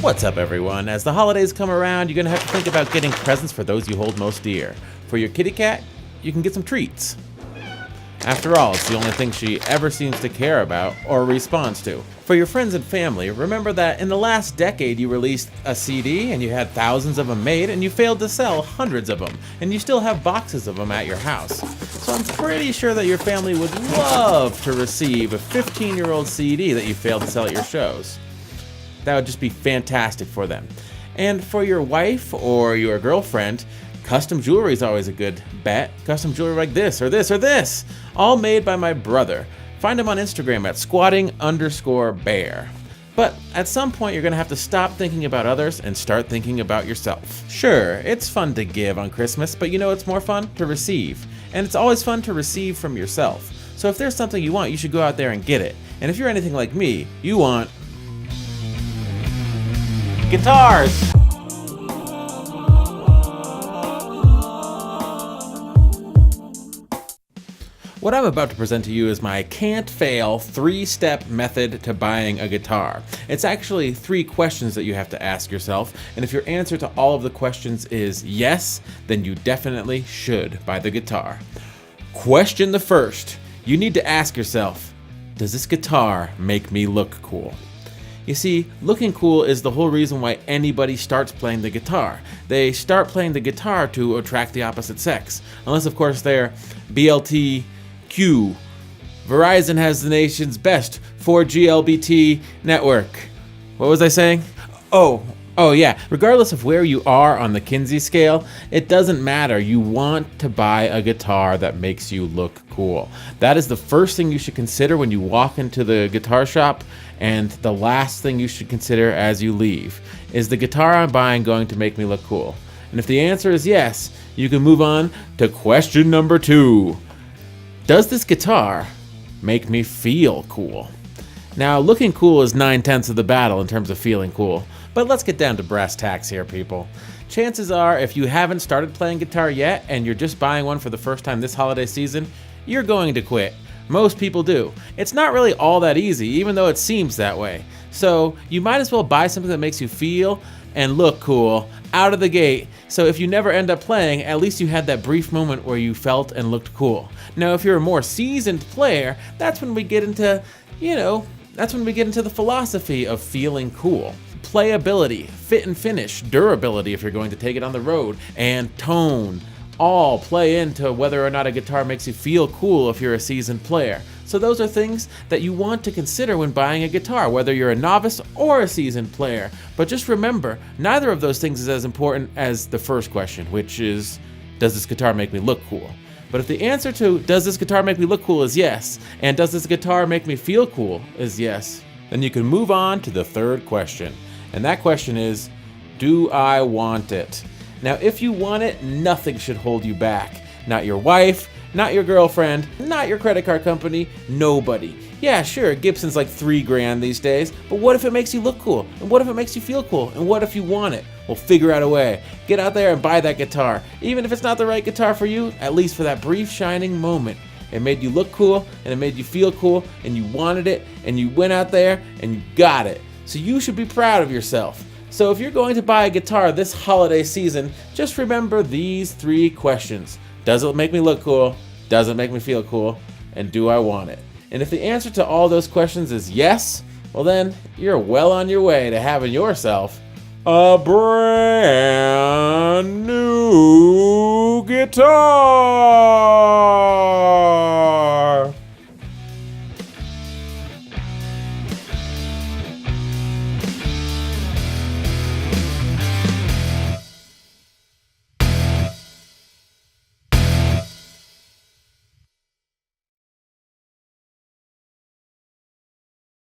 What's up, everyone? As the holidays come around, you're gonna have to think about getting presents for those you hold most dear. For your kitty cat, you can get some treats. After all, it's the only thing she ever seems to care about or responds to. For your friends and family, remember that in the last decade you released a CD and you had thousands of them made and you failed to sell hundreds of them, and you still have boxes of them at your house. So I'm pretty sure that your family would love to receive a 15-year-old CD that you failed to sell at your shows. That would just be fantastic for them. And for your wife or your girlfriend, custom jewelry is always a good bet. Custom jewelry like this or this or this, all made by my brother. Find him on Instagram at squatting_bear. But at some point you're gonna have to stop thinking about others and start thinking about yourself. Sure, it's fun to give on Christmas, but you know it's more fun to receive. And it's always fun to receive from yourself. So if there's something you want, you should go out there and get it. And if you're anything like me, you want guitars! What I'm about to present to you is my can't-fail 3-step method to buying a guitar. It's actually 3 questions that you have to ask yourself, and if your answer to all of the questions is yes, then you definitely should buy the guitar. Question the first. You need to ask yourself, does this guitar make me look cool? You see, looking cool is the whole reason why anybody starts playing the guitar. They start playing the guitar to attract the opposite sex. Unless, of course, they're BLTQ. Verizon has the nation's best 4G LBT network. What was I saying? Oh yeah, regardless of where you are on the Kinsey scale, it doesn't matter. You want to buy a guitar that makes you look cool. That is the first thing you should consider when you walk into the guitar shop, and the last thing you should consider as you leave. Is the guitar I'm buying going to make me look cool? And if the answer is yes, you can move on to question number 2. Does this guitar make me feel cool? Now, looking cool is 9/10 of the battle in terms of feeling cool. But let's get down to brass tacks here, people. Chances are, if you haven't started playing guitar yet and you're just buying one for the first time this holiday season, you're going to quit. Most people do. It's not really all that easy, even though it seems that way. So you might as well buy something that makes you feel and look cool out of the gate. So if you never end up playing, at least you had that brief moment where you felt and looked cool. Now, if you're a more seasoned player, that's when we get into, the philosophy of feeling cool. Playability, fit and finish, durability if you're going to take it on the road, and tone all play into whether or not a guitar makes you feel cool if you're a seasoned player. So those are things that you want to consider when buying a guitar, whether you're a novice or a seasoned player. But just remember, neither of those things is as important as the first question, which is, does this guitar make me look cool? But if the answer to, does this guitar make me look cool is yes, and does this guitar make me feel cool is yes, then you can move on to the third question. And that question is, do I want it? Now, if you want it, nothing should hold you back. Not your wife, not your girlfriend, not your credit card company, nobody. Yeah, sure, Gibson's like $3,000 these days, but what if it makes you look cool? And what if it makes you feel cool? And what if you want it? Well, figure out a way. Get out there and buy that guitar. Even if it's not the right guitar for you, at least for that brief shining moment. It made you look cool, and it made you feel cool, and you wanted it, and you went out there, and you got it. So you should be proud of yourself. So if you're going to buy a guitar this holiday season, just remember these 3 questions. Does it make me look cool? Does it make me feel cool? And do I want it? And if the answer to all those questions is yes, well then, you're well on your way to having yourself a brand new guitar!